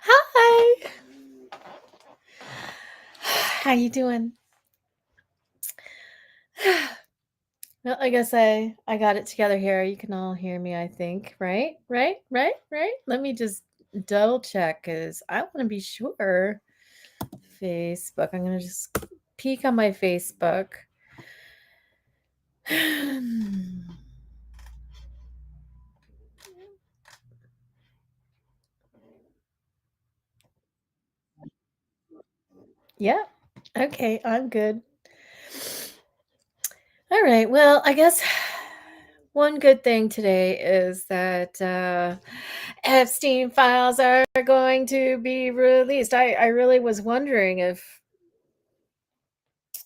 Hi. How you doing? Well, I guess I got it together here. You can all hear me, I think. Right? Right? Right? Right? Let me just double check because I want to be sure. Facebook. I'm gonna just peek on my Facebook. Yeah. Okay, I'm good. All right. Well, I guess one good thing today is that Epstein files are going to be released. I really was wondering if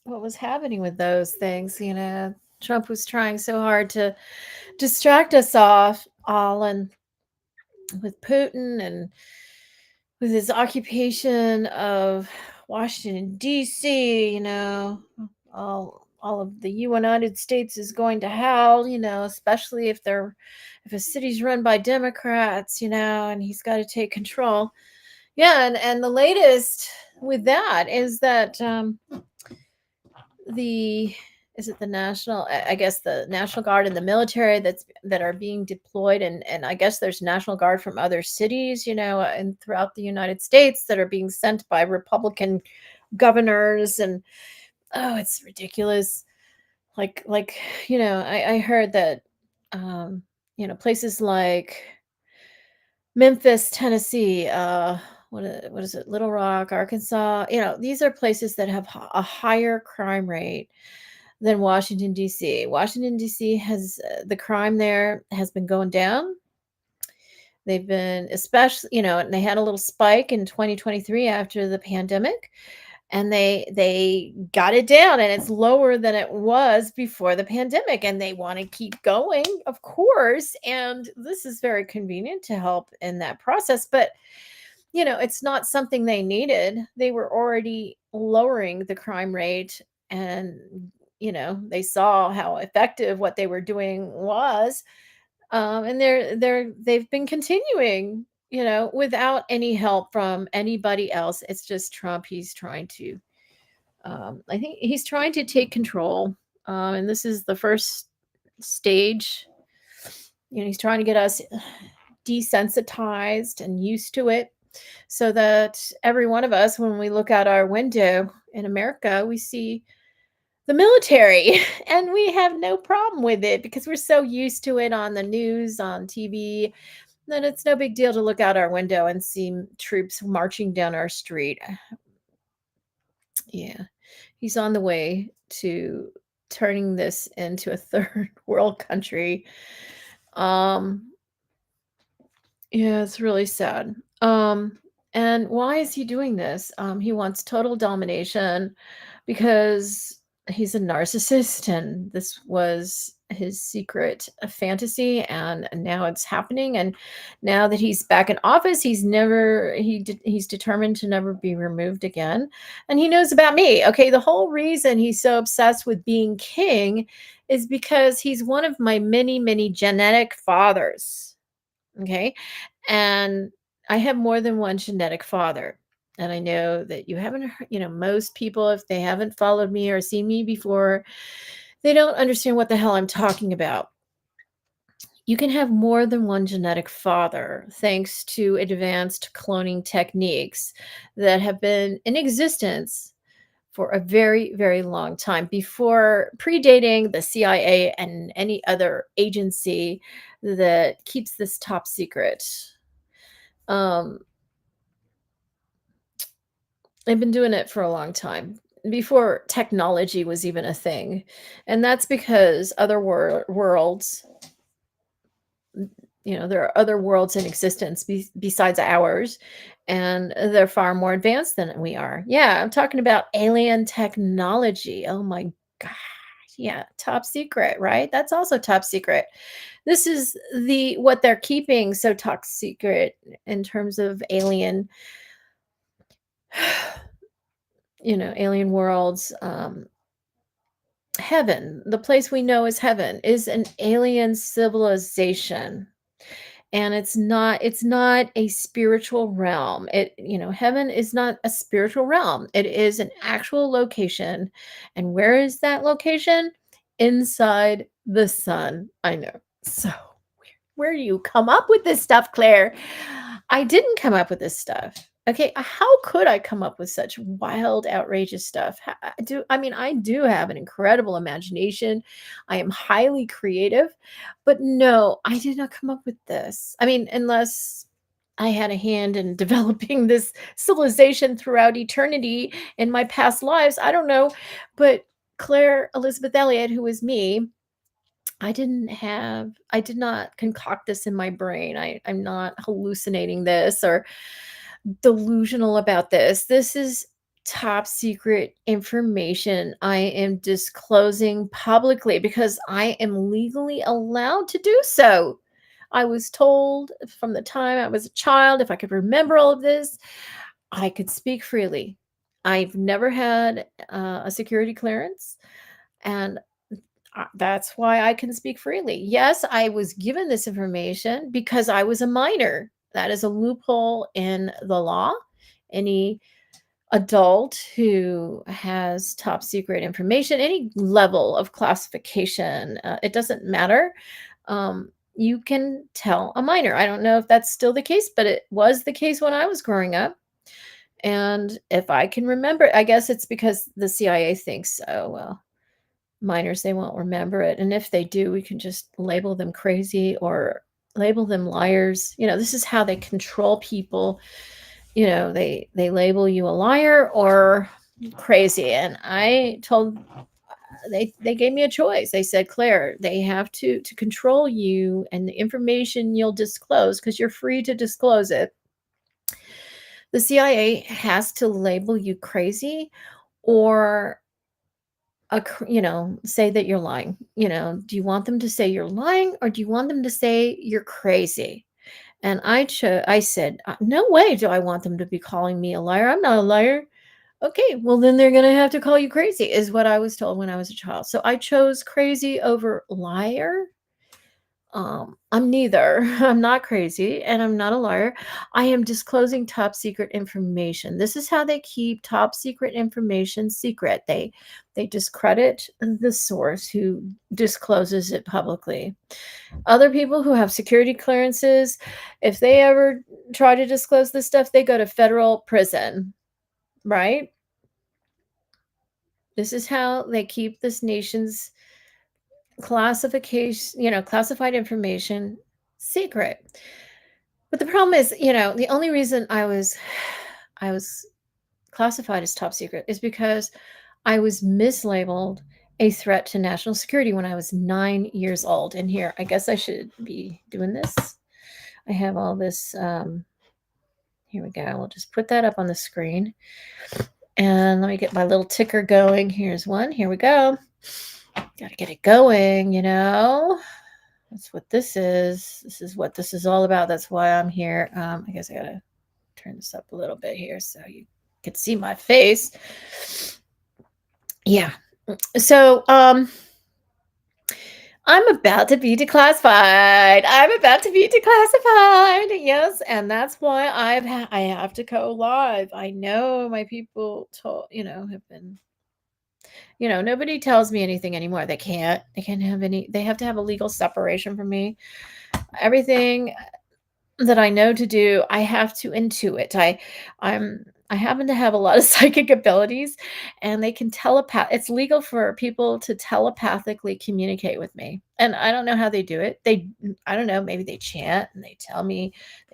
what was happening with those things. Trump was trying so hard to distract us off all and with Putin and with his occupation of Washington D.C., all of the United States is going to hell, especially if a city's run by Democrats, and he's got to take control. Yeah, and the latest with that is that the is it the national I guess the National Guard and the military that are being deployed, and I guess there's National Guard from other cities, and throughout the United States that are being sent by Republican governors. And oh, it's ridiculous. Like I heard that places like Memphis, Tennessee, what is it, Little Rock, Arkansas, these are places that have a higher crime rate than Washington, D.C. Washington, D.C. has the crime there has been going down. They've been especially, and they had a little spike in 2023 after the pandemic, and they got it down, and it's lower than it was before the pandemic, and they want to keep going, of course, and this is very convenient to help in that process. But it's not something they needed. They were already lowering the crime rate, and they saw how effective what they were doing was. And they've been continuing, without any help from anybody else. It's just Trump. He's trying to I think he's trying to take control. And this is the first stage. He's trying to get us desensitized and used to it, so that every one of us, when we look out our window in America, we see the military and we have no problem with it because we're so used to it on the news, on TV, that it's no big deal to look out our window and see troops marching down our street. Yeah, he's on the way to turning this into a third world country. Um, yeah, it's really sad. And why is he doing this? He wants total domination because he's a narcissist, and this was his secret fantasy, and now it's happening. And now that he's back in office, he's determined to never be removed again. And he knows about me. Okay, the whole reason he's so obsessed with being king is because he's one of my many, many genetic fathers. Okay. And I have more than one genetic father. And I know that you haven't, most people, if they haven't followed me or seen me before, they don't understand what the hell I'm talking about. You can have more than one genetic father thanks to advanced cloning techniques that have been in existence for a very, very long time, before predating the CIA and any other agency that keeps this top secret. Um, I've been doing it for a long time, before technology was even a thing, and that's because other worlds, there are other worlds in existence besides ours, and they're far more advanced than we are. Yeah, I'm talking about alien technology. Oh my god. Yeah, top secret, right? That's also top secret. This is the what they're keeping so top secret in terms of alien alien worlds. Heaven, the place we know as heaven, is an alien civilization. and it's not a spiritual realm. Heaven is not a spiritual realm. It is an actual location. And where is that location? Inside the sun. I know. So where do you come up with this stuff, Claire? I didn't come up with this stuff. Okay, how could I come up with such wild, outrageous stuff? I do have an incredible imagination. I am highly creative, but no, I did not come up with this. I mean, unless I had a hand in developing this civilization throughout eternity in my past lives. I don't know. But Claire Elizabeth Elliott, who is me, I did not concoct this in my brain. I'm not hallucinating this or delusional about this. This is top secret information I am disclosing publicly because I am legally allowed to do so. I was told from the time I was a child, if I could remember all of this, I could speak freely. I've never had a security clearance, and that's why I can speak freely. Yes, I was given this information because I was a minor. That is a loophole in the law. Any adult who has top secret information, any level of classification, it doesn't matter. You can tell a minor. I don't know if that's still the case, but it was the case when I was growing up. And if I can remember, I guess it's because the CIA thinks, oh, well, minors, they won't remember it. And if they do, we can just label them crazy or label them liars. This is how they control people. They label you a liar or crazy. And I told they gave me a choice. They said, Claire, they have to control you and the information you'll disclose, because you're free to disclose it. The CIA has to label you crazy or say that you're lying. Do you want them to say you're lying or do you want them to say you're crazy? And I said, no way do I want them to be calling me a liar. I'm not a liar. Okay, well, then they're going to have to call you crazy, is what I was told when I was a child. So I chose crazy over liar. I'm neither. I'm not crazy and I'm not a liar. I am disclosing top secret information. This is how they keep top secret information secret. They discredit the source who discloses it publicly. Other people who have security clearances, if they ever try to disclose this stuff, they go to federal prison, right? This is how they keep this nation's classified information secret. But the problem is, the only reason I was classified as top secret is because I was mislabeled a threat to national security when I was 9 years old. And here, I guess I should be doing this. I have all this. Here we go. We'll just put that up on the screen. And let me get my little ticker going. Here's one. Here we go. Got to get it going, That's what this is. This is what this is all about. That's why I'm here. I guess I got to turn this up a little bit here so you can see my face. Yeah. So, I'm about to be declassified. I'm about to be declassified. Yes, and that's why I have to go live. I know my people have been, nobody tells me anything anymore. They can't have any, they have to have a legal separation from me. Everything that I know to do, I have to intuit. I happen to have a lot of psychic abilities, and they can it's legal for people to telepathically communicate with me. And I don't know how they do it. I don't know, maybe they chant and they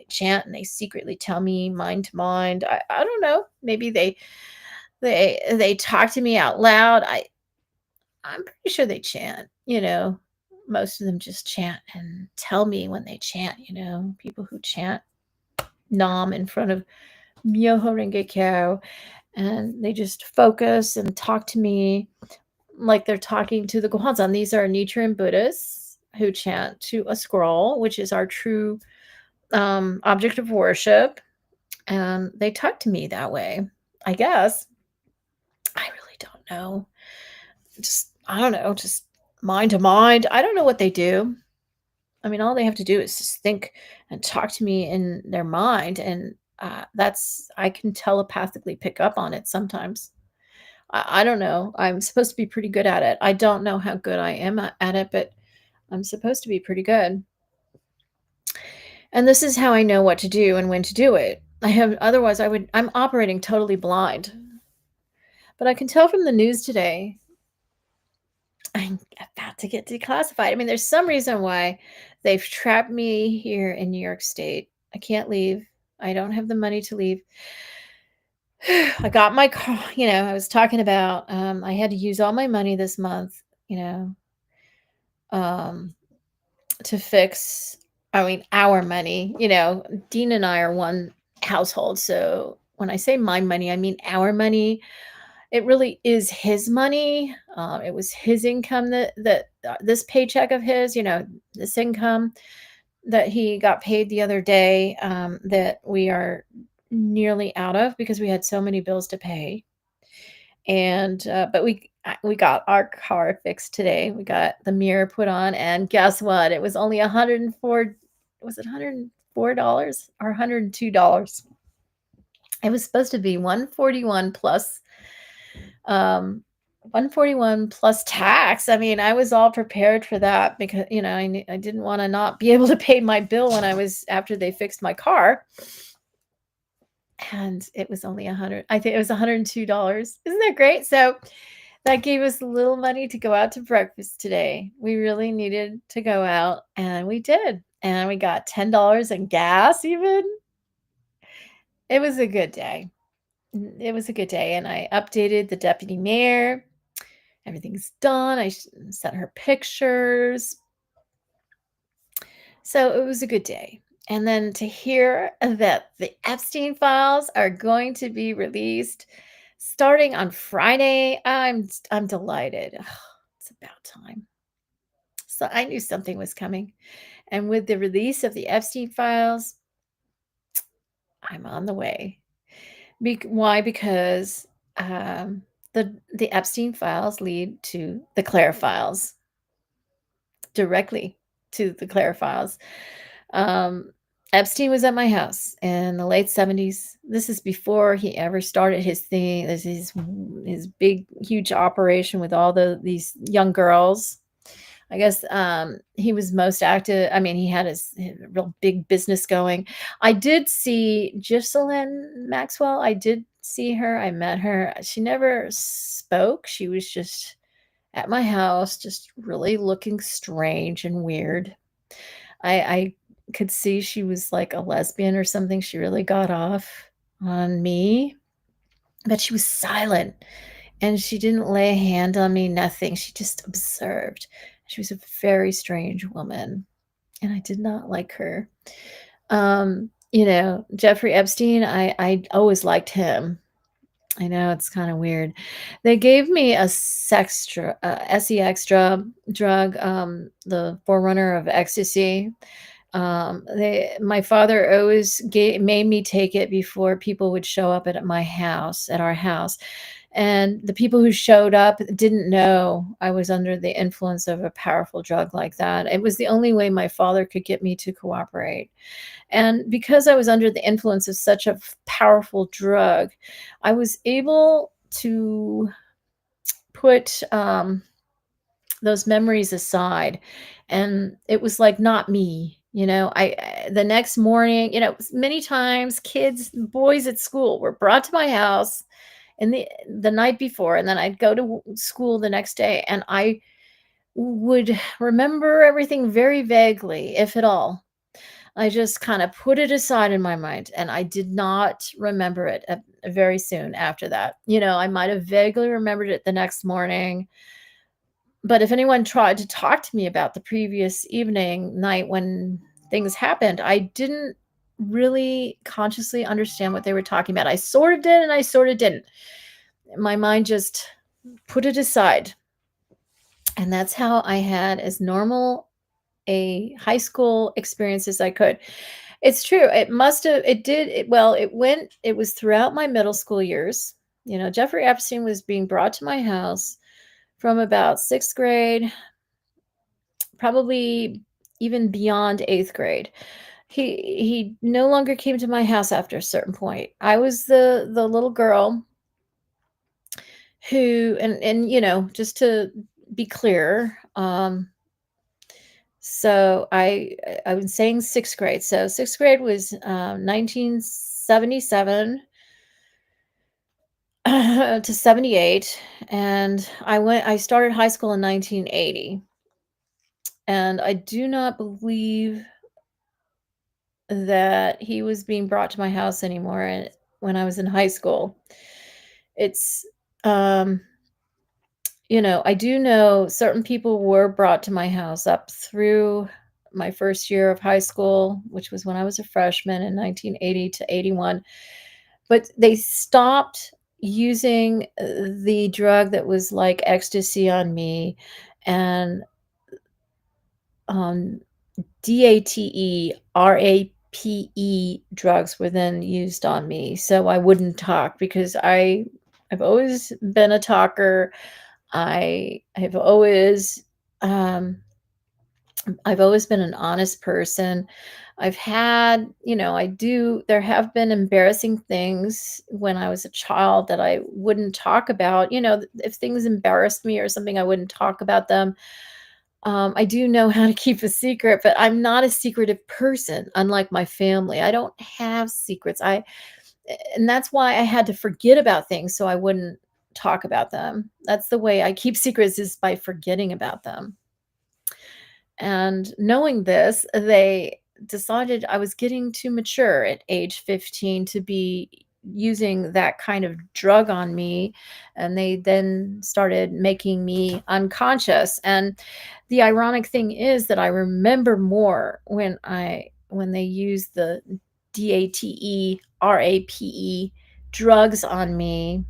chant and they secretly tell me mind to mind. I don't know. Maybe they talk to me out loud. I'm pretty sure they chant, most of them just chant and tell me when they chant, people who chant Nam in front of Myoho Renge Kyo, and they just focus and talk to me like they're talking to the Gohanzan. These are Nichiren Buddhists who chant to a scroll, which is our true object of worship, and they talk to me that way, I guess. I really don't know. I don't know, just mind to mind. I don't know what they do. I mean, all they have to do is just think and talk to me in their mind, and that's I can telepathically pick up on it sometimes. I don't know. I'm supposed to be pretty good at it. I don't know how good I am at it, but I'm supposed to be pretty good. And this is how I know what to do and when to do it. I have otherwise I'm operating totally blind. But I can tell from the news today I'm about to get declassified. I mean, there's some reason why they've trapped me here in New York State. I can't leave. I don't have the money to leave. I got my car, I was talking about I had to use all my money this month, um to fix, I mean, our money. Dean and I are one household. So when I say my money, I mean our money. It really is his money. It was his income that this paycheck of his, this income that he got paid the other day, that we are nearly out of because we had so many bills to pay. And but we got our car fixed today. We got the mirror put on, and guess what? It was only 104. Was it $104 or $102? It was supposed to be 141 plus 141 plus tax. I mean, I was all prepared for that because, I didn't want to not be able to pay my bill when I was after they fixed my car. And it was only 100. I think it was $102. Isn't that great? So that gave us a little money to go out to breakfast today. We really needed to go out, and we did. And we got $10 in gas even. It was a good day. It was a good day. And I updated the deputy mayor. Everything's done. I sent her pictures. So it was a good day. And then to hear that the Epstein files are going to be released starting on Friday, I'm delighted. It's about time. So I knew something was coming. And with the release of the Epstein files, I'm on the way. Why? Because the Epstein files lead to the Claire files, directly to the Claire files. Um, Epstein was at my house in the late 70s. This is before he ever started his thing. There's his big, huge operation with all these young girls. I guess he was most active. I mean, he had his real big business going. I did see Ghislaine Maxwell. I did see her. I met her. She never spoke. She was just at my house, just really looking strange and weird. I could see she was like a lesbian or something. She really got off on me, but she was silent and she didn't lay a hand on me, nothing. She just observed. She was a very strange woman, and I did not like her. Jeffrey Epstein, I always liked him. I know it's kind of weird. They gave me a sex drug, the forerunner of ecstasy. My father always made me take it before people would show up at our house. And the people who showed up didn't know I was under the influence of a powerful drug like that. It was the only way my father could get me to cooperate. And because I was under the influence of such a powerful drug, I was able to put those memories aside, and it was like not me. The next morning, many times boys at school were brought to my house in the night before, and then I'd go to school the next day, and I would remember everything very vaguely, if at all. I just kind of put it aside in my mind, and I did not remember it very soon after that. I might have vaguely remembered it the next morning, but if anyone tried to talk to me about the previous night when things happened, I didn't really consciously understand what they were talking about. I sort of did and I sort of didn't. My mind just put it aside. And that's how I had as normal a high school experience as I could. It's true. It was throughout my middle school years. Jeffrey Epstein was being brought to my house from about sixth grade, probably even beyond 8th grade. He no longer came to my house after a certain point. I was the little girl who just to be clear, so I was saying 6th grade. So 6th grade was, 1977 to 78, and I started high school in 1980, and I do not believe that he was being brought to my house anymore when I was in high school. It's, um, I do know certain people were brought to my house up through my first year of high school, which was when I was a freshman in 1980 to 81, but they stopped using, the drug that was like ecstasy on me, and, um, DATE, drugs were then used on me, so I wouldn't talk because I've always been a talker. I have always, um I've always been an honest person. I've had, I do there have been embarrassing things when I was a child that I wouldn't talk about. If things embarrassed me or something, I wouldn't talk about them. I do know how to keep a secret, but I'm not a secretive person, unlike my family. I don't have secrets. And that's why I had to forget about things so I wouldn't talk about them. That's the way I keep secrets, is by forgetting about them. And knowing this, they decided I was getting too mature at age 15 to be using that kind of drug on me. And they then started making me unconscious. And the ironic thing is that I remember more when they used the DATE drugs on me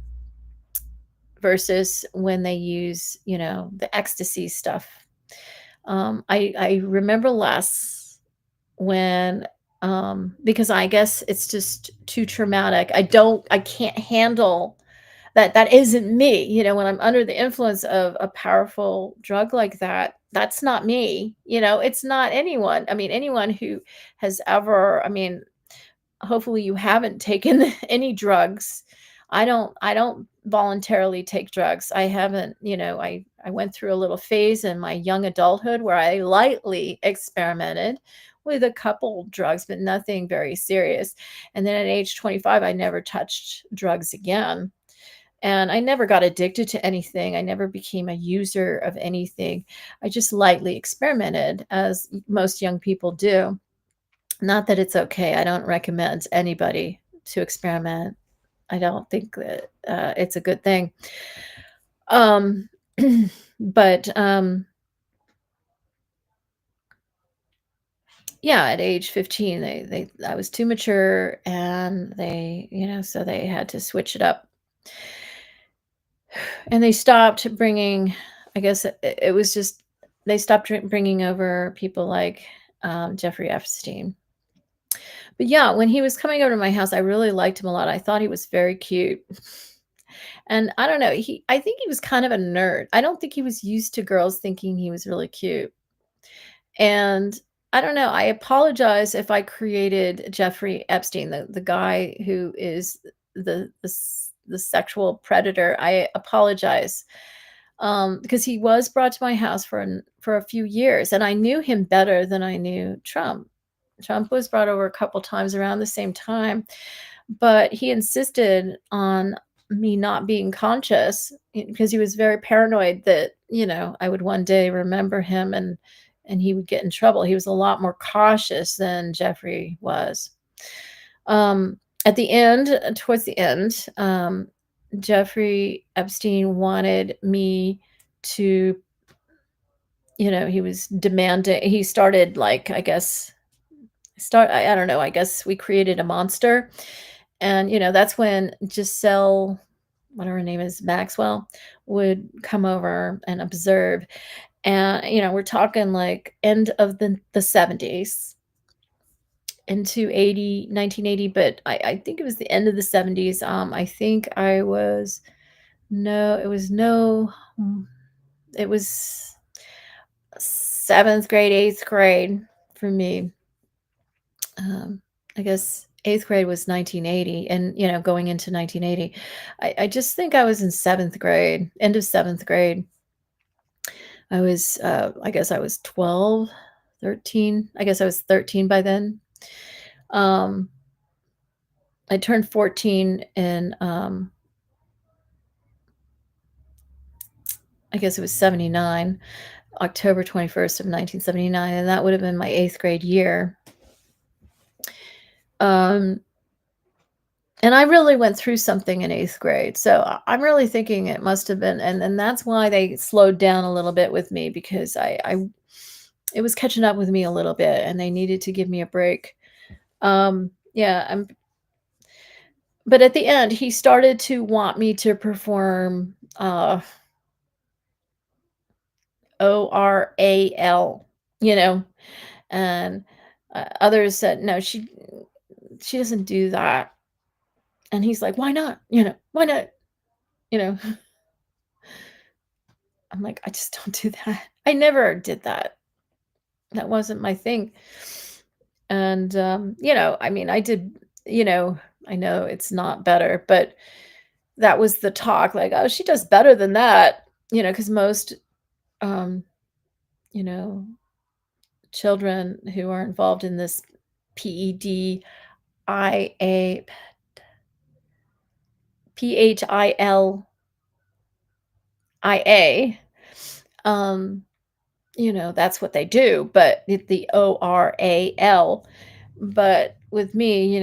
versus when they use, the ecstasy stuff. I remember less when, because I guess it's just too traumatic. I can't handle that. That isn't me. When I'm under the influence of a powerful drug like that, that's not me. It's not anyone. I mean, anyone who has ever, I mean, hopefully you haven't taken any drugs. I don't voluntarily take drugs. I haven't, I went through a little phase in my young adulthood where I lightly experimented with a couple drugs, but nothing very serious. And then at age 25, I never touched drugs again. And I never got addicted to anything. I never became a user of anything. I just lightly experimented, as most young people do. Not that it's okay. I don't recommend anybody to experiment. I don't think that, it's a good thing. Um, but, yeah, at age 15, I was too mature, and so they had to switch it up. And they stopped bringing, I guess it was just, they stopped bringing over people like, Jeffrey Epstein. But yeah, when he was coming over to my house, I really liked him a lot. I thought he was very cute. And I don't know, I think he was kind of a nerd. I don't think he was used to girls thinking he was really cute. And I don't know, I apologize if I created Jeffrey Epstein, the guy who is the sexual predator. I apologize, because he was brought to my house for a few years, and I knew him better than I knew Trump. Trump was brought over a couple times around the same time, but he insisted on me not being conscious, because he was very paranoid that, I would one day remember him, and he would get in trouble. He was a lot more cautious than Jeffrey was. At the end, towards the end, Jeffrey Epstein wanted me to, he was demanding, he started, like, I guess, I don't know, I guess we created a monster. And, that's when Giselle, whatever her name is, Maxwell, would come over and observe. And, we're talking like end of the 70s into 1980, but I think it was the end of the 70s. I think I was, no, it was no, it was 7th grade, 8th grade for me. I guess 8th grade was 1980 and, going into 1980. I just think I was in 7th grade, end of 7th grade. I guess I was 12, 13. I guess I was 13 by then. Um, I turned 14 in, I guess it was 79, October 21st of 1979, and that would have been my 8th grade year. Um, and I really went through something in 8th grade, so I'm really thinking it must have been, and that's why they slowed down a little bit with me because it was catching up with me a little bit, and they needed to give me a break. Yeah, but at the end, he started to want me to perform, oral, you know, and, others said, "No, she doesn't do that." And he's like, "Why not?" "Why not?" You know? I'm like, "I just don't do that." I never did that. That wasn't my thing. And, I mean, you know, I know it's not better, but that was the talk, like, "Oh, she does better than that," because most, um, you know, children who are involved in this PEDIA PHILIA, um, that's what they do, but the ORAL. But with me,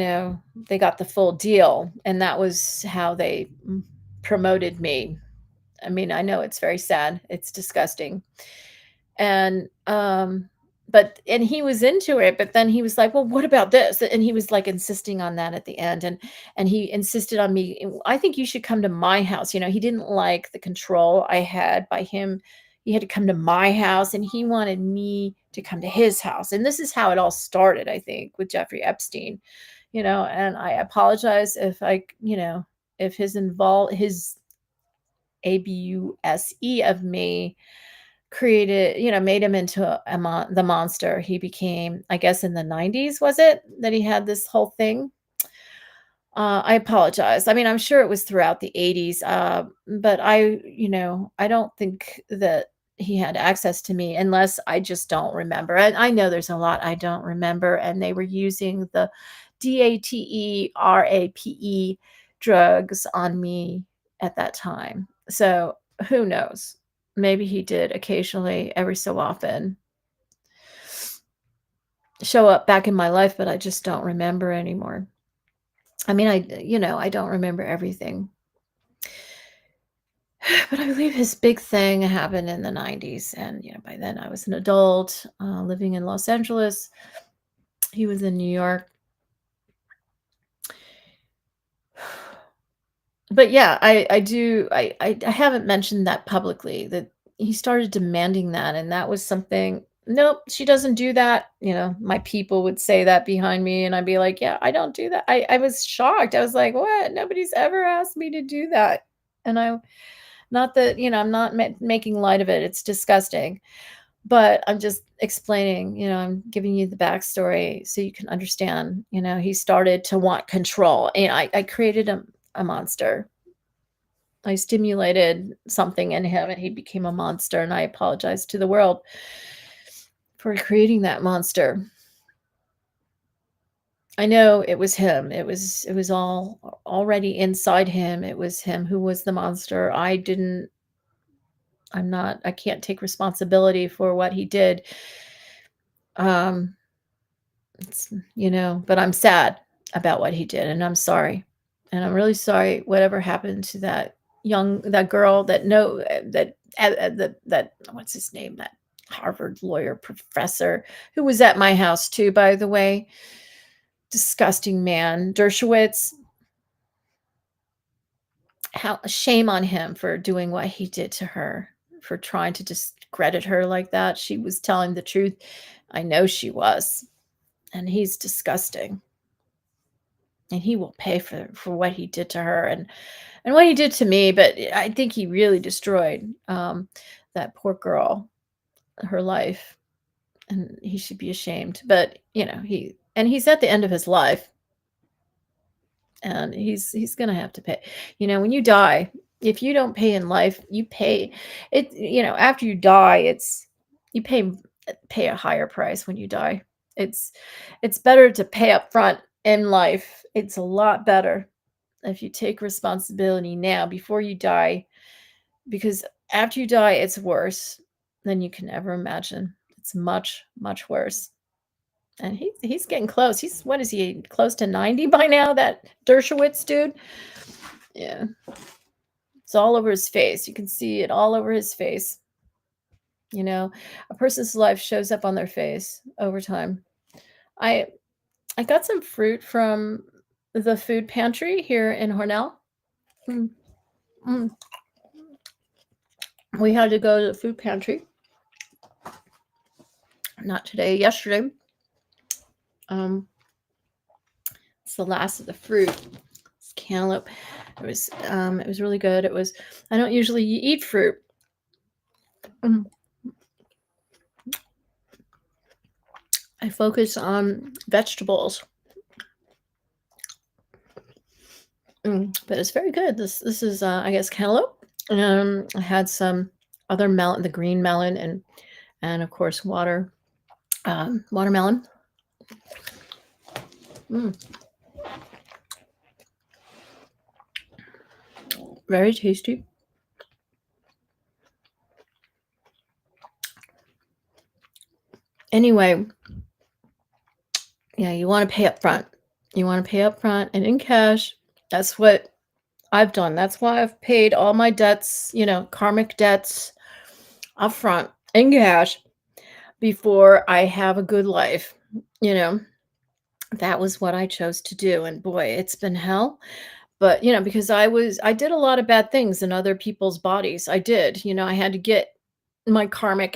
they got the full deal, and that was how they promoted me. I mean, I know it's very sad. It's disgusting. And, and he was into it, but then he was like, "Well, what about this?" And he was, like, insisting on that at the end, and he insisted on me, "I think you should come to my house." He didn't like the control I had by him. He had to come to my house, and he wanted me to come to his house, and this is how it all started, I think, with Jeffrey Epstein, and I apologize if if his abuse of me made him into the monster he became, I guess, in the 90s, was it, that he had this whole thing? I apologize. I mean, I'm sure it was throughout the 80s, but I don't think that he had access to me unless I just don't remember, and I know there's a lot I don't remember, and they were using the DATERAPE drugs on me at that time, so who knows? Maybe he did occasionally, every so often, show up back in my life, but I just don't remember anymore. I mean, I don't remember everything. But I believe his big thing happened in the 90s, and, by then I was an adult, living in Los Angeles. He was in New York. But yeah, I do I haven't mentioned that publicly, that he started demanding that, and that was something, "Nope, she doesn't do that." My people would say that behind me, and I'd be like, "Yeah, I don't do that." I was shocked. I was like, "What? Nobody's ever asked me to do that." And not that, I'm not making light of it. It's disgusting. But I'm just explaining, I'm giving you the backstory so you can understand. He started to want control, and I created a monster. I stimulated something in him, and he became a monster, and I apologize to the world for creating that monster. I know it was him. It was all already inside him. It was him who was the monster. I can't take responsibility for what he did. Um, but I'm sad about what he did, and I'm sorry. And I'm really sorry whatever happened to that girl, that what's his name, that Harvard lawyer professor who was at my house too, by the way. Disgusting man, Dershowitz. How shame on him for doing what he did to her, for trying to discredit her like that. She was telling the truth. I know she was. And he's disgusting. And he will pay for what he did to her, and what he did to me, but I think he really destroyed, that poor girl, her life. and he should be ashamed. But he's at the end of his life, and he's gonna have to pay. When you die, if you don't pay in life, you pay it. After you die, you pay a higher price when you die. It's it's better to pay up front in life. It's a lot better if you take responsibility now before you die, because after you die, it's worse than you can ever imagine. It's much, much worse. And he's getting close. What is he, close to 90 by now, that Dershowitz dude? Yeah. It's all over his face. You can see it all over his face. A person's life shows up on their face over time. I I got some fruit from the food pantry here in Hornell. Mm, mm. We had to go to the food pantry. Not today, yesterday. It's the last of the fruit. It's cantaloupe. It was really good. I don't usually eat fruit. I focus on vegetables. But it's very good. This is I guess cantaloupe. I had some other melon, the green melon, and of course watermelon. Very tasty. Anyway, yeah, you want to pay up front. You want to pay up front and in cash. That's what I've done. That's why I've paid all my debts, karmic debts up front in cash before I have a good life. That was what I chose to do. And boy, it's been hell. But, because I did a lot of bad things in other people's bodies. I did. I had to get my karma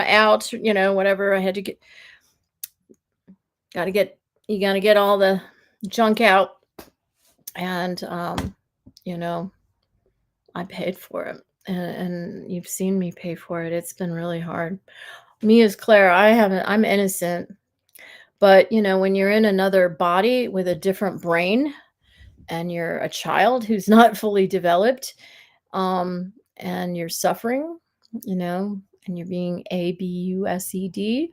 out, whatever. I had to you got to get all the junk out. And, I paid for it. And you've seen me pay for it. It's been really hard. Me as Claire, I'm innocent. But, when you're in another body with a different brain and you're a child who's not fully developed, and you're suffering, and you're being abused, you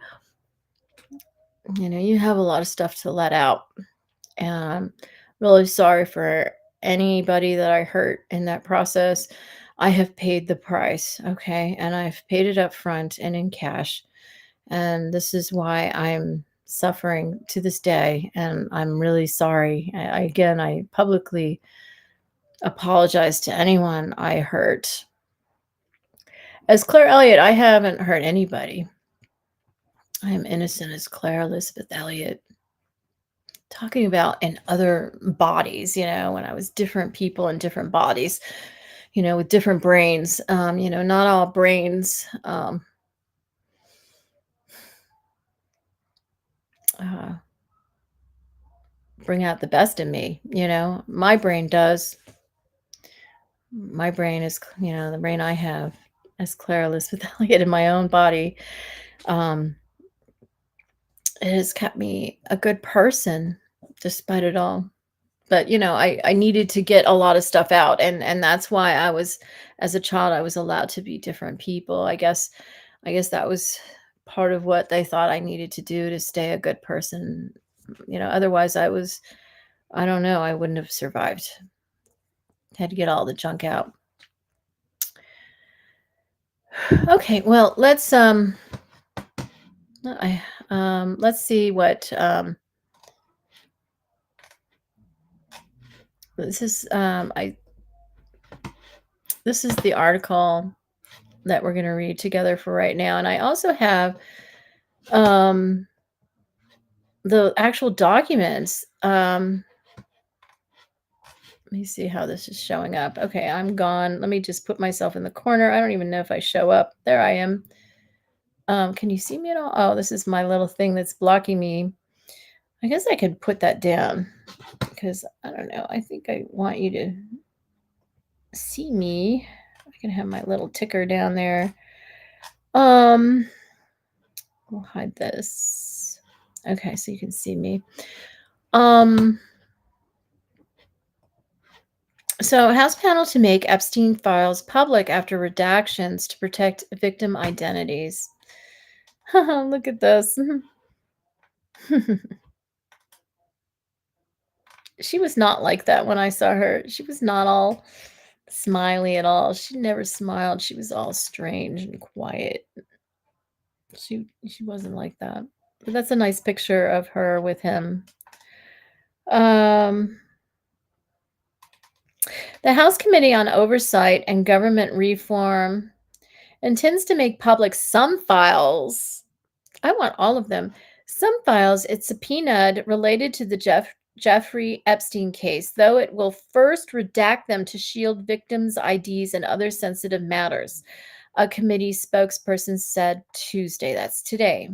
have a lot of stuff to let out. And I'm really sorry for anybody that I hurt in that process. I have paid the price, okay? And I've paid it up front and in cash. And this is why I'm suffering to this day. And I'm really sorry. I publicly apologize to anyone I hurt. As Claire Elliott, I haven't hurt anybody. I am innocent as Claire Elisabeth Elliott. Talking about in other bodies, when I was different people in different bodies, with different brains. Not all brains bring out the best in me. My brain does. My brain is, the brain I have as Claire Elisabeth Elliott in my own body. It has kept me a good person despite it all. But, I needed to get a lot of stuff out. And that's why as a child, I was allowed to be different people. I guess that was part of what they thought I needed to do to stay a good person. Otherwise I don't know, I wouldn't have survived. Had to get all the junk out. Okay, well, let's see what this is. This is the article that we're going to read together for right now, and I also have the actual documents. Let me see how this is showing up. Okay, I'm gone. Let me just put myself in the corner. I don't even know if I show up. There I am. Can you see me at all? Oh, this is my little thing that's blocking me. I guess I could put that down because I don't know. I think I want you to see me. I can have my little ticker down there. Let We'll hide this. Okay, so you can see me. Um, so House panel to make Epstein files public after redactions to protect victim identities. Look at this. She was not like that when I saw her. She was not all smiley at all. She never smiled. She was all strange and quiet. She wasn't like that. But that's a nice picture of her with him. Um, the House Committee on Oversight and Government Reform intends to make public some files. I want all of them. Some files it subpoenaed related to the Jeffrey Epstein case, though it will first redact them to shield victims' IDs and other sensitive matters, a committee spokesperson said Tuesday. That's today.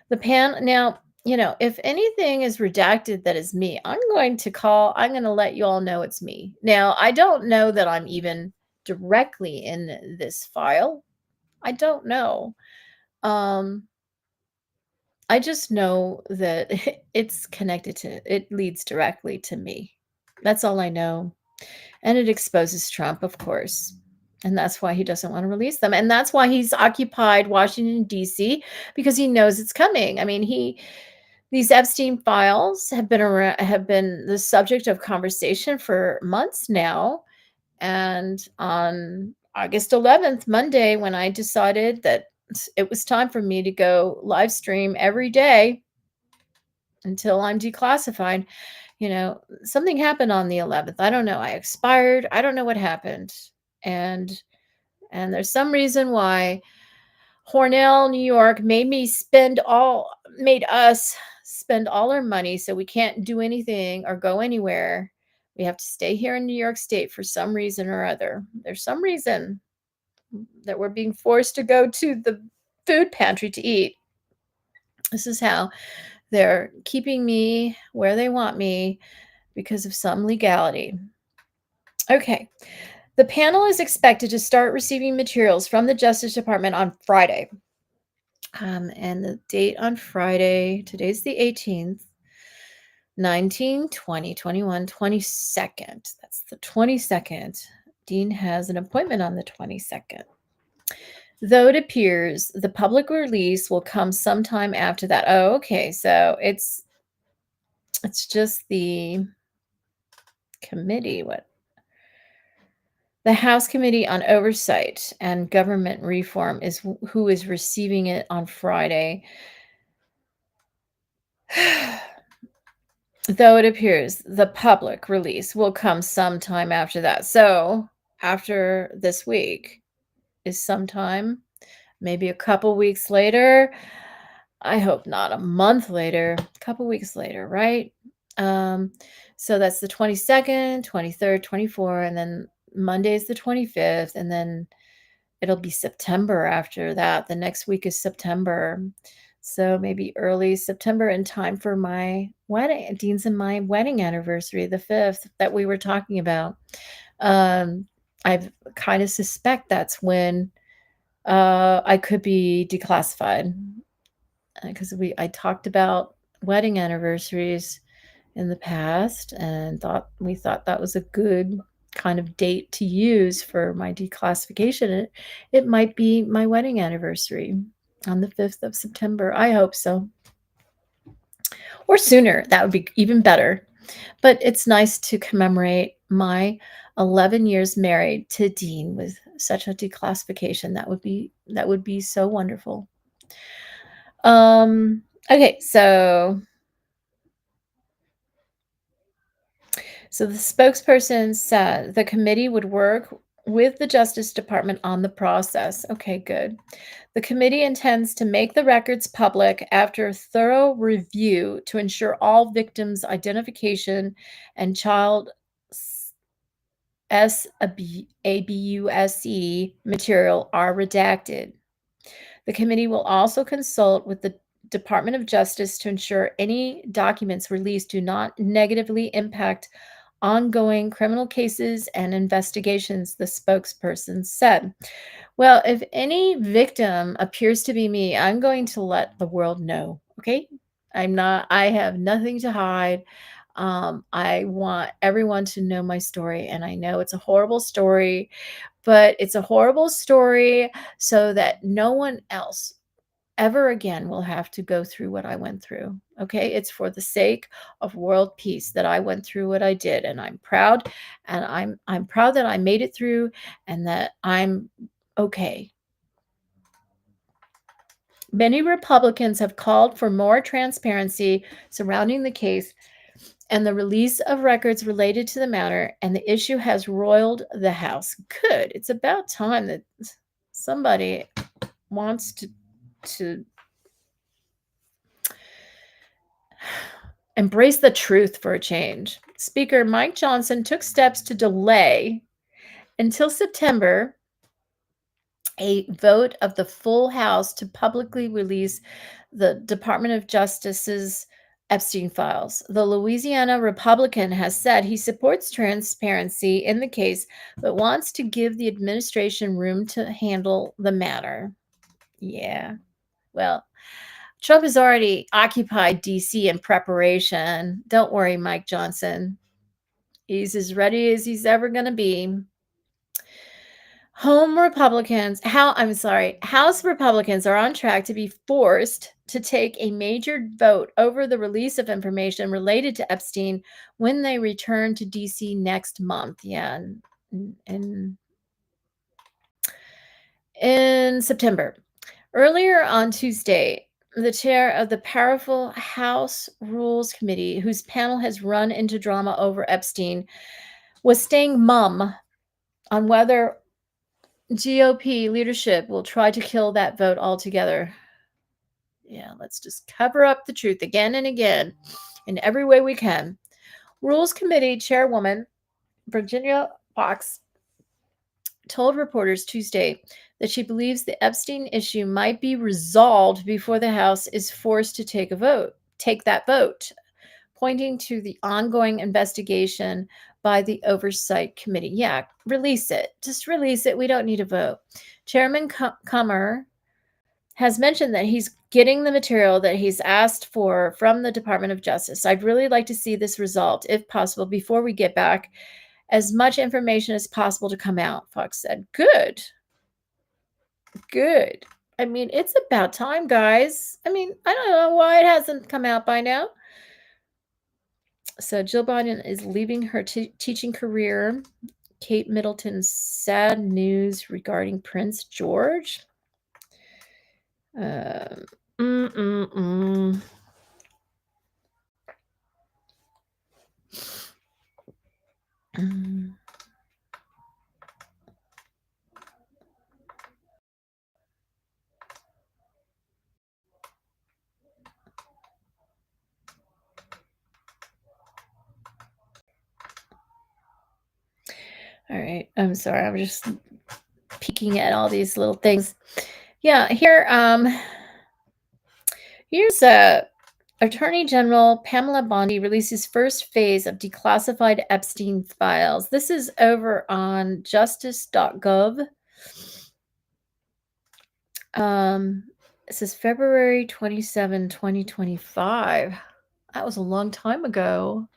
The pan now, if anything is redacted that is me, I'm going to let you all know it's me. Now, I don't know that I'm even directly in this file. I don't know. I just know that it leads directly to me. That's all I know. And it exposes Trump, of course. And that's why he doesn't want to release them. And that's why he's occupied Washington, D.C., because he knows it's coming. I mean, these Epstein files have been the subject of conversation for months now. And on August 11th, Monday, when I decided that it was time for me to go live stream every day until I'm declassified, something happened on the 11th. I don't know. I expired. I don't know what happened. And there's some reason why Hornell, New York made us spend all our money so we can't do anything or go anywhere. We have to stay here in New York State for some reason or other. There's some reason that we're being forced to go to the food pantry to eat. This is how they're keeping me where they want me because of some legality. Okay. The panel is expected to start receiving materials from the Justice Department on Friday. And the date on Friday, today's the 18th, 19, 20, 21, 22nd. That's the 22nd. Dean has an appointment on the 22nd. Though it appears the public release will come sometime after that. Oh, okay. So it's just the committee. What? The House Committee on Oversight and Government Reform is who is receiving it on Friday. Though it appears the public release will come sometime after that. So after this week is sometime, maybe a couple weeks later. I hope not a month later, a couple weeks later, right? So that's the 22nd, 23rd, 24th, and then Monday is the 25th, and then it'll be September after that. The next week is September. So maybe early September in time for my wedding, Dean's and my wedding anniversary, the 5th that we were talking about. I kind of suspect that's when I could be declassified because I talked about wedding anniversaries in the past and we thought that was a good kind of date to use for my declassification. It might be my wedding anniversary on the 5th of September. I hope so. Or sooner. That would be even better. But it's nice to commemorate my 11 years married to Dean with such a declassification. That would be so wonderful. Okay, so the spokesperson said the committee would work with the Justice Department on the process. Okay, good. The committee intends to make the records public after thorough review to ensure all victims' identification and child abuse material are redacted. The committee will also consult with the Department of Justice to ensure any documents released do not negatively impact ongoing criminal cases and investigations, the spokesperson said. Well, if any victim appears to be me, I'm going to let the world know. Okay. I have nothing to hide. I want everyone to know my story. And I know it's a horrible story, but it's a horrible story so that no one else ever again will have to go through what I went through. Okay? It's for the sake of world peace that I went through what I did, and I'm proud, and I'm proud that I made it through and that I'm okay. Many Republicans have called for more transparency surrounding the case and the release of records related to the matter, and the issue has roiled the House. Good. It's about time that somebody wants to embrace the truth for a change. Speaker Mike Johnson took steps to delay until September a vote of the full House to publicly release the Department of Justice's Epstein files. The Louisiana Republican has said he supports transparency in the case, but wants to give the administration room to handle the matter. Yeah. Well, Trump has already occupied D.C. in preparation. Don't worry, Mike Johnson. He's as ready as he's ever going to be. House Republicans are on track to be forced to take a major vote over the release of information related to Epstein when they return to D.C. next month. Yeah, in September. Earlier on Tuesday, the chair of the powerful House Rules Committee, whose panel has run into drama over Epstein, was staying mum on whether GOP leadership will try to kill that vote altogether. Yeah, let's just cover up the truth again and again in every way we can. Rules Committee Chairwoman Virginia Fox told reporters Tuesday that she believes the Epstein issue might be resolved before the House is forced to take that vote, pointing to the ongoing investigation by the Oversight Committee. Yeah, release it. Just release it. We don't need a vote. Chairman Comer has mentioned that he's getting the material that he's asked for from the Department of Justice. I'd really like to see this resolved, if possible, before we get back as much information as possible to come out, Fox said. Good. Good. I mean, it's about time, guys. I mean, I don't know why it hasn't come out by now. So Jill Biden is leaving her teaching career. Kate Middleton's sad news regarding Prince George. Mm. All right. I'm sorry. I'm just peeking at all these little things. Yeah, here's Attorney General Pamela Bondi releases first phase of declassified Epstein files. This is over on justice.gov. It says February 27, 2025. That was a long time ago.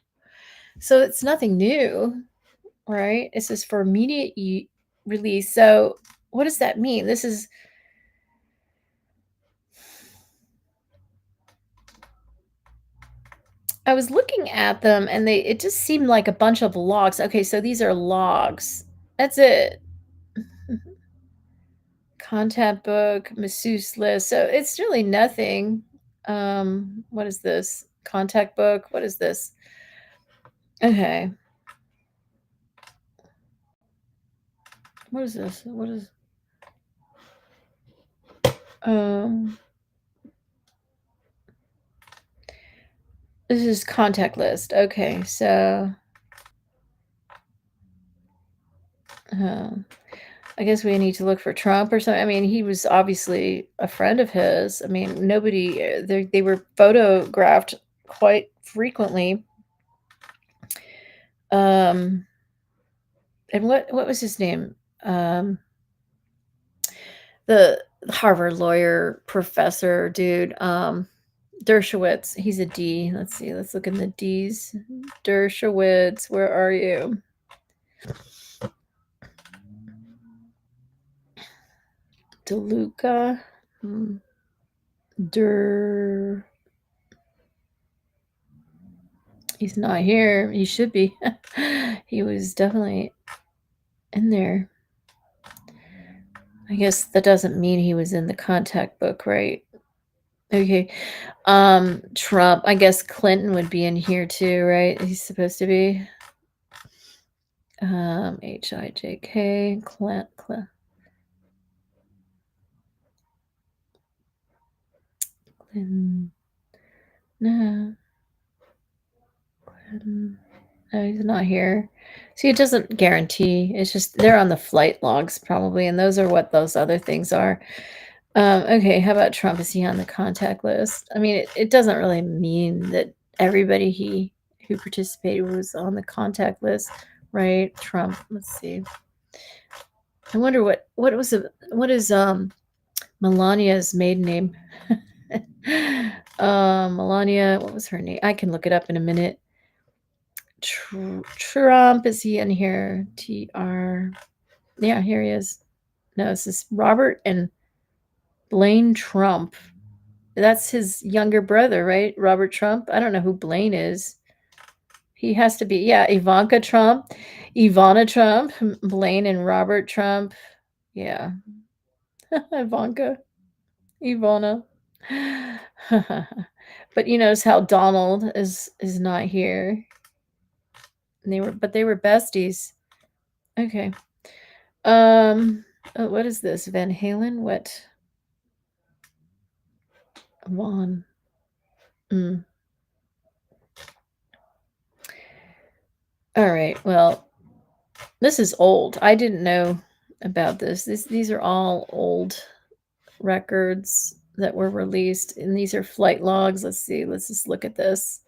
So it's nothing new, right? It says for immediate release. So what does that mean? I was looking at them and it just seemed like a bunch of logs. Okay, so these are logs. That's it. Contact book, masseuse list. So it's really nothing. What is this? Contact book. What is this? Okay. What is this? What is this is contact list. Okay, so I guess we need to look for Trump or something. I mean, he was obviously a friend of his. I mean, they were photographed quite frequently. And what was his name? The Harvard lawyer professor dude, Dershowitz. He's a D. Let's see. Let's look in the D's. Dershowitz, where are you? DeLuca. He's not here. He should be. He was definitely in there. I guess that doesn't mean he was in the contact book, right? Okay. Trump. I guess Clinton would be in here too, right? He's supposed to be. H-I-J-K. Clinton. No. Clinton. No, he's not here. See, it doesn't guarantee. It's just they're on the flight logs probably, and those are what those other things are. Okay, how about Trump? Is he on the contact list? I mean, it doesn't really mean that everybody who participated was on the contact list, right? Trump. Let's see. I wonder what is Melania's maiden name? Melania. What was her name? I can look it up in a minute. Trump, is he in here? TR. Yeah, here he is. No, this is Robert and Blaine Trump. That's his younger brother, right? Robert Trump. I don't know who Blaine is. He has to be, yeah, Ivanka Trump, Ivana Trump, Blaine and Robert Trump. Yeah. Ivanka, Ivana. But you notice how Donald is not here. And they were besties. Okay. Oh, what is this? Van Halen? What? Vaughn. All right. Well, this is old. I didn't know about this. These are all old records that were released, and these are flight logs. Let's see. Let's just look at this.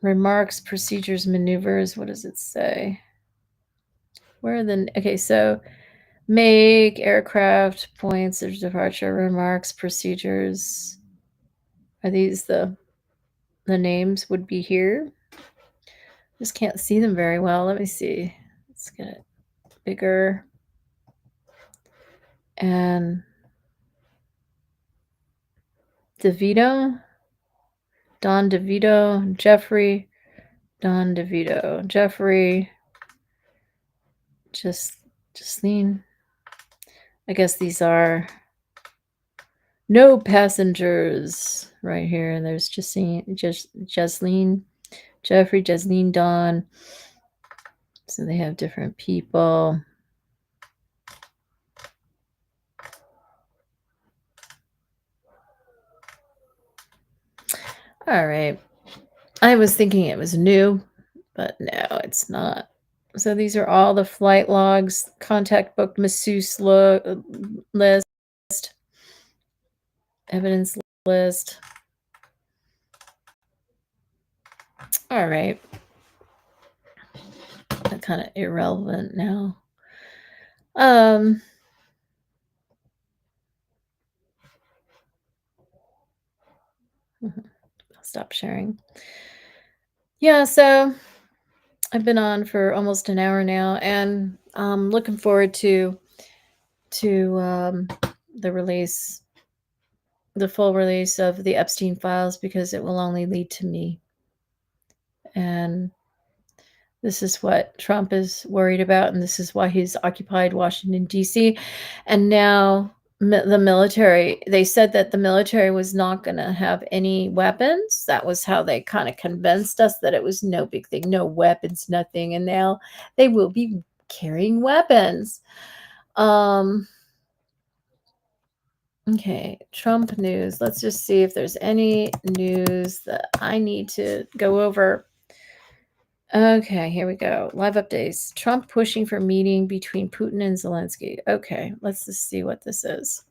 Remarks, procedures, maneuvers. What does it say? Where are the okay? So make aircraft points of departure. Remarks, procedures. Are these the names would be here? Just can't see them very well. Let me see. Let's get it bigger. And DeVito, Don DeVito, Jeffrey, Don DeVito, Jeffrey, Justine. I guess these are no passengers right here. And there's Justine, Jasleen, Jeffrey, Jasleen, Don. So they have different people. All right. I was thinking it was new, but no, it's not. So these are all the flight logs, contact book, masseuse list, evidence list. All right. Kind of irrelevant now. I'll stop sharing. Yeah, so I've been on for almost an hour now, and I'm looking forward to the release, the full release of the Epstein files, because it will only lead to me. And this is what Trump is worried about, and this is why he's occupied Washington, D.C. And now the military, they said that the military was not going to have any weapons. That was how they kind of convinced us that it was no big thing, no weapons, nothing. And now they will be carrying weapons. Okay, Trump news. Let's just see if there's any news that I need to go over. Okay, here we go. Live updates. Trump pushing for meeting between Putin and Zelensky. Okay, let's just see what this is.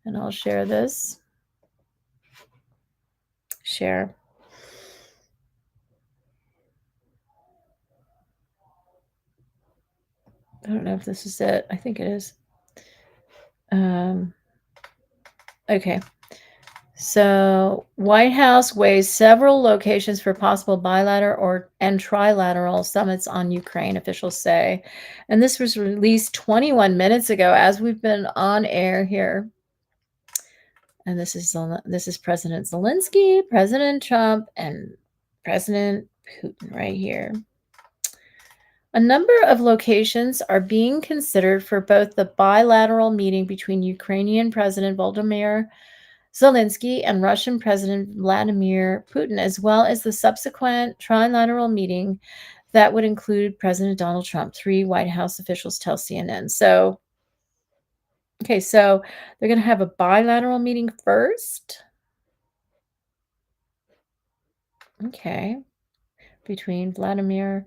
And I'll share this. Share. I don't know if this is it. I think it is. Okay. So, White House weighs several locations for possible bilateral and trilateral summits on Ukraine, officials say. And this was released 21 minutes ago as we've been on air here. And this is President Zelensky, President Trump, and President Putin right here. A number of locations are being considered for both the bilateral meeting between Ukrainian President Volodymyr Zelensky and Russian President Vladimir Putin, as well as the subsequent trilateral meeting that would include President Donald Trump, 3 White House officials tell CNN. So they're going to have a bilateral meeting first. Okay. Between Volodymyr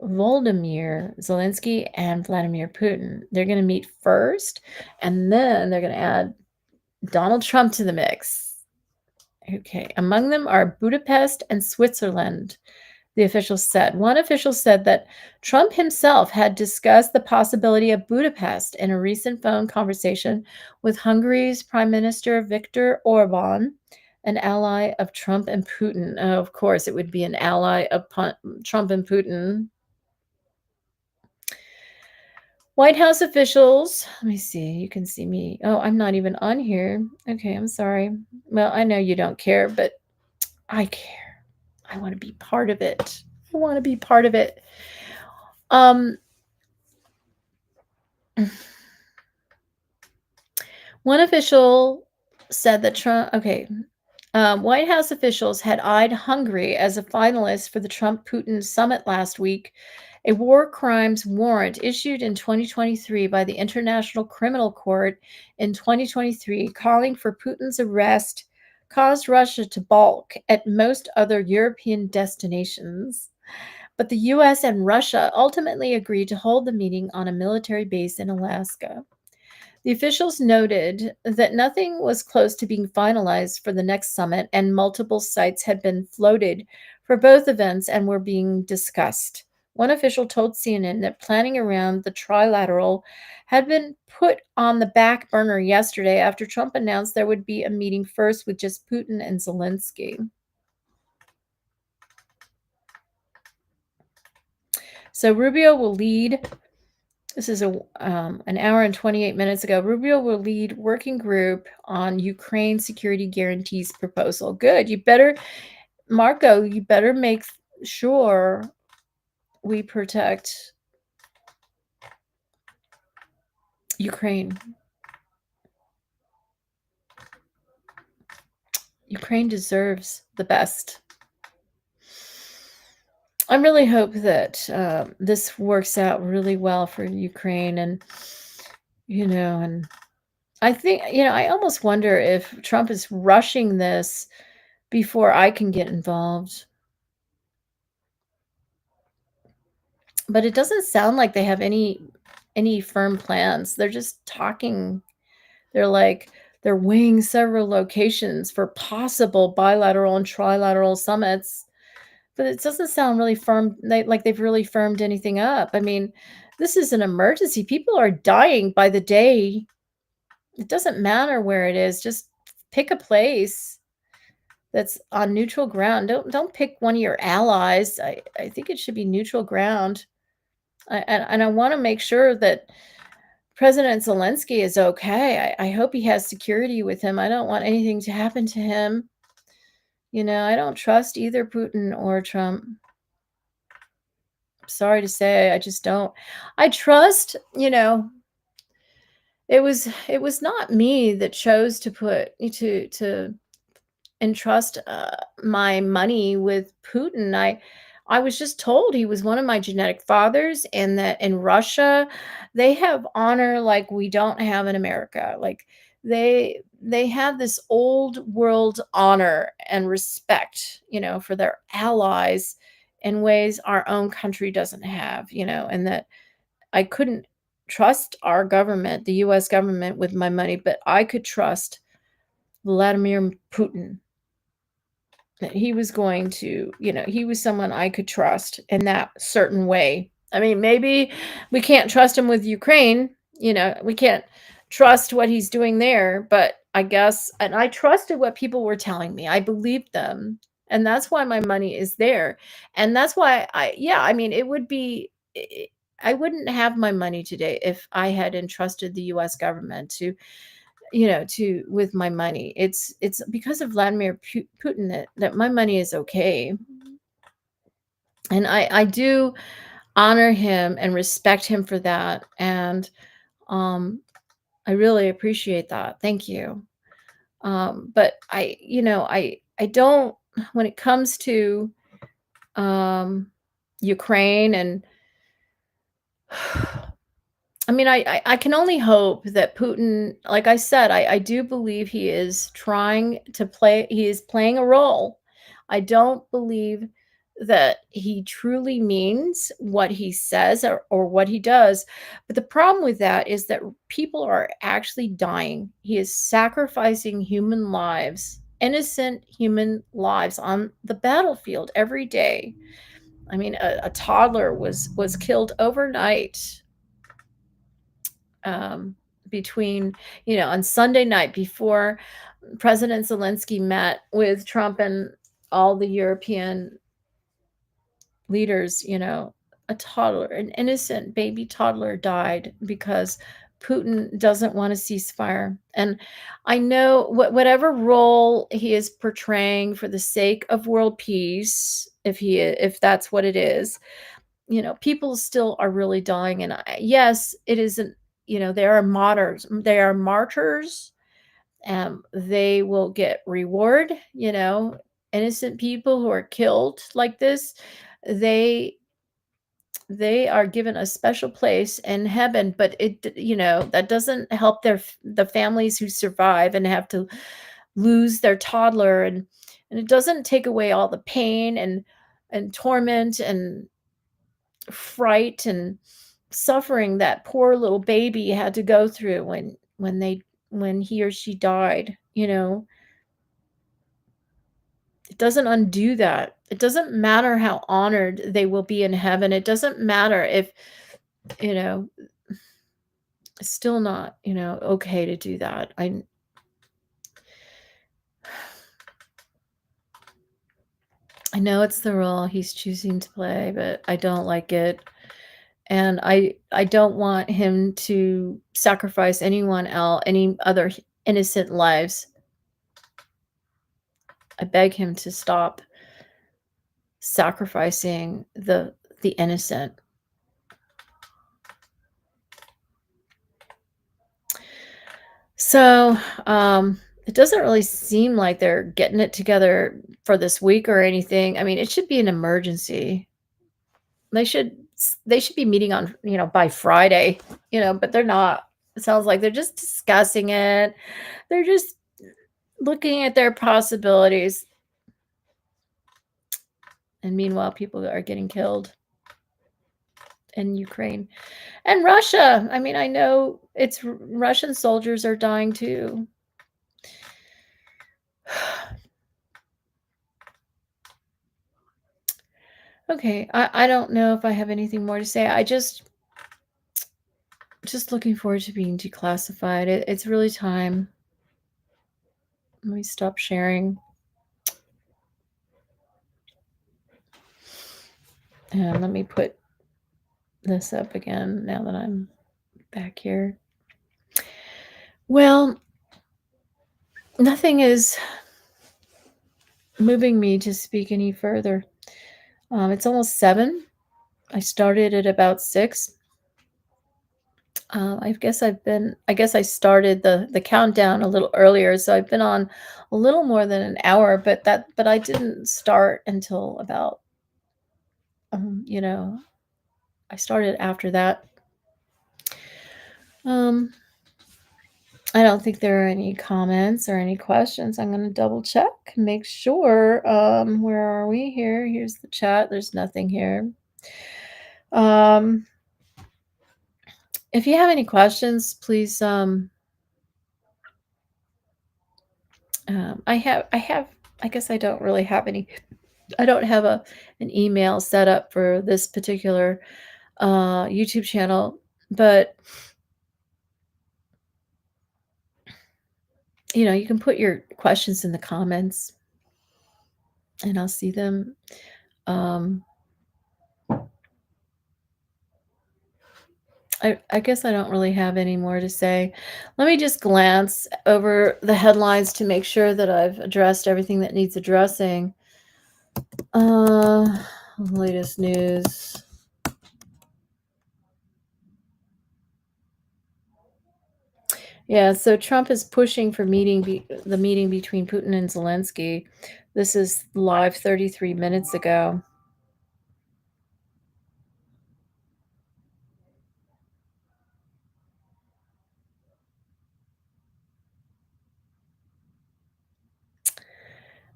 Zelensky and Vladimir Putin. They're going to meet first, and then they're going to add Donald Trump to the mix. Okay. Among them are Budapest and Switzerland, the officials said. One official said that Trump himself had discussed the possibility of Budapest in a recent phone conversation with Hungary's Prime Minister Viktor Orban, an ally of Trump and Putin. Oh, of course, it would be an ally of Trump and Putin. White House officials, let me see, you can see me. Oh, I'm not even on here. Okay, I'm sorry. Well, I know you don't care, but I care. I want to be part of it. I want to be part of it. One official said that White House officials had eyed Hungary as a finalist for the Trump-Putin summit last week. A war crimes warrant issued in 2023 by the International Criminal Court in 2023 calling for Putin's arrest caused Russia to balk at most other European destinations. But the US and Russia ultimately agreed to hold the meeting on a military base in Alaska. The officials noted that nothing was close to being finalized for the next summit, and multiple sites had been floated for both events and were being discussed. One official told CNN that planning around the trilateral had been put on the back burner yesterday after Trump announced there would be a meeting first with just Putin and Zelensky. So Rubio will lead. This is an hour and 28 minutes ago. Rubio will lead working group on Ukraine security guarantees proposal. Good. Marco, you better make sure we protect Ukraine. Ukraine deserves the best. I really hope that this works out really well for Ukraine, and I think, I almost wonder if Trump is rushing this before I can get involved. But it doesn't sound like they have any firm plans. They're just talking. They're weighing several locations for possible bilateral and trilateral summits. But it doesn't sound really firm, like they've really firmed anything up. I mean, this is an emergency. People are dying by the day. It doesn't matter where it is. Just pick a place that's on neutral ground. Don't pick one of your allies. I think it should be neutral ground. And I want to make sure that President Zelensky is okay. I hope he has security with him. I don't want anything to happen to him. I don't trust either Putin or Trump. Sorry to say, I just don't. I trust, it was not me that chose to entrust my money with Putin. I was just told he was one of my genetic fathers, and that in Russia they have honor like we don't have in America. Like they have this old world honor and respect, for their allies in ways our own country doesn't have, and that I couldn't trust our government, the US government, with my money, but I could trust Vladimir Putin, that he was going to, he was someone I could trust in that certain way. I mean, maybe we can't trust him with Ukraine. We can't trust what he's doing there, but I guess, and I trusted what people were telling me. I believed them. And that's why my money is there. And that's why yeah, I mean, it would be, I wouldn't have my money today if I had entrusted the US government with my money. It's because of Vladimir Putin that my money is okay. And I do honor him and respect him for that. And um, I really appreciate that. Thank you. But I don't, when it comes to um, Ukraine and I mean, I can only hope that Putin, like I said, I do believe he is playing a role. I don't believe that he truly means what he says or what he does. But the problem with that is that people are actually dying. He is sacrificing human lives, innocent human lives on the battlefield every day. I mean, a toddler was killed overnight um, between, on Sunday night before President Zelensky met with Trump and all the European leaders, a toddler, an innocent baby toddler died because Putin doesn't want a ceasefire. And I know whatever role he is portraying for the sake of world peace, if that's what it is, people still are really dying. And yes, it isn't, they are martyrs. They are martyrs. They will get reward, innocent people who are killed like this. They they are given a special place in heaven, but that doesn't help the families who survive and have to lose their toddler, and it doesn't take away all the pain and torment and fright and suffering that poor little baby had to go through when he or she died. It doesn't undo that. It doesn't matter how honored they will be in heaven. It doesn't matter if, you know it's still not, okay to do that. I know it's the role he's choosing to play, but I don't like it. And I don't want him to sacrifice any other innocent lives. I beg him to stop sacrificing the innocent. So, it doesn't really seem like they're getting it together for this week or anything. I mean, it should be an emergency. They should they should be meeting on, by Friday, but they're not. It sounds like they're just discussing it. They're just looking at their possibilities. And meanwhile, people are getting killed in Ukraine and Russia. I mean, I know Russian soldiers are dying too. Okay, I don't know if I have anything more to say. I just looking forward to being declassified. It's really time. Let me stop sharing. And let me put this up again now that I'm back here. Well, nothing is moving me to speak any further. It's almost 7. I started at about 6. I guess I started the countdown a little earlier, so I've been on a little more than an hour, but I didn't start until about, I started after that. I don't think there are any comments or any questions. I'm going to double check, make sure. Where are we here? Here's the chat. There's nothing here. If you have any questions, please, I guess I don't really have any, I don't have an email set up for this particular YouTube channel. But you can put your questions in the comments and I'll see them. Um, I guess I don't really have any more to say. Let me just glance over the headlines to make sure that I've addressed everything that needs addressing. Latest news. Yeah, so Trump is pushing for the meeting between Putin and Zelensky. This is live 33 minutes ago.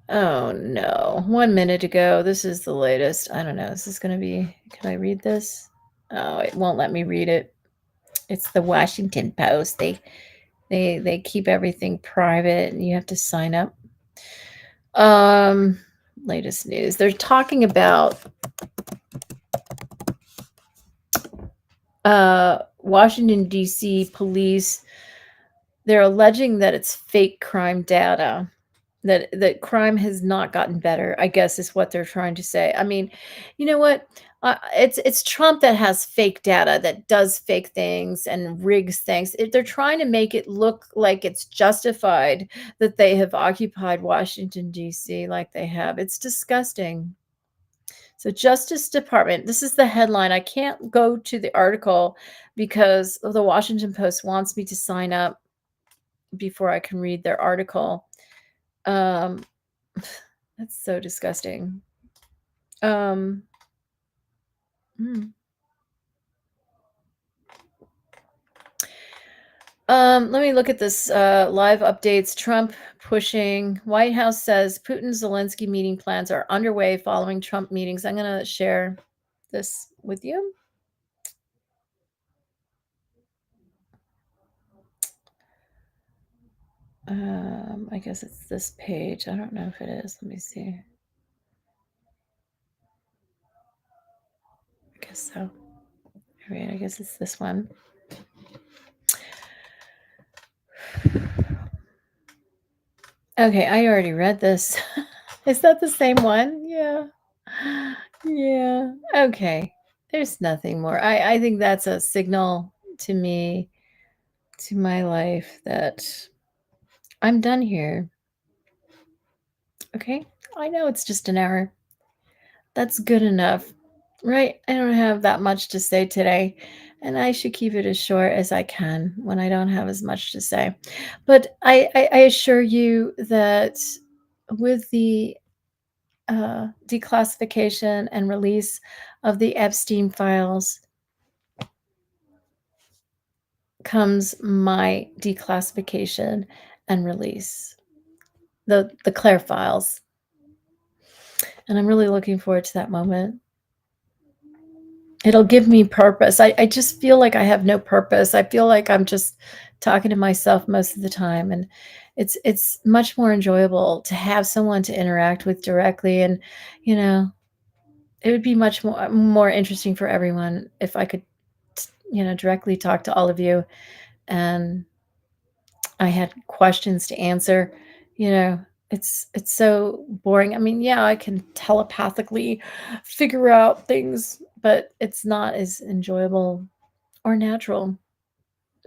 Oh no, 1 minute ago. This is the latest. I don't know. Is this going to be, can I read this? Oh, it won't let me read it. It's the Washington Post. They keep everything private and you have to sign up. Latest news. They're talking about Washington D.C. police. They're alleging that it's fake crime data, that crime has not gotten better, I guess is what they're trying to say. I mean, you know what? It's Trump that has fake data, that does fake things and rigs things. They're trying to make it look like it's justified that they have occupied Washington D.C. like they have. It's disgusting. So, Justice Department, this is the headline. I can't go to the article because the Washington Post wants me to sign up before I can read their article. Um, that's so disgusting. Um, hmm. Let me look at this live updates. Trump pushing. White House says Putin Zelensky meeting plans are underway following Trump meetings. I'm going to share this with you. I guess it's this page. I don't know if it is. Let me see. I guess so. All right, I guess it's this one. Okay, I already read this. Is that the same one? Yeah. Yeah. Okay. There's nothing more. I think that's a signal to me, to my life, that I'm done here. Okay. I know it's just an hour. That's good enough, right? I don't have that much to say today, and I should keep it as short as I can when I don't have as much to say. But I assure you that with the declassification and release of the Epstein files comes my declassification and release, the Claire files. And I'm really looking forward to that moment. It'll give me purpose. I just feel like I have no purpose. I feel like I'm just talking to myself most of the time. And it's much more enjoyable to have someone to interact with directly. And, it would be much more interesting for everyone if I could, directly talk to all of you and I had questions to answer. It's so boring. I mean, yeah, I can telepathically figure out things, but it's not as enjoyable or natural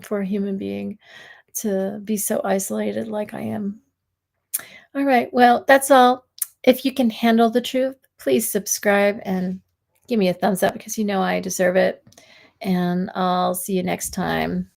for a human being to be so isolated like I am. All right, well, that's all. If you can handle the truth, please subscribe and give me a thumbs up because I deserve it. And I'll see you next time.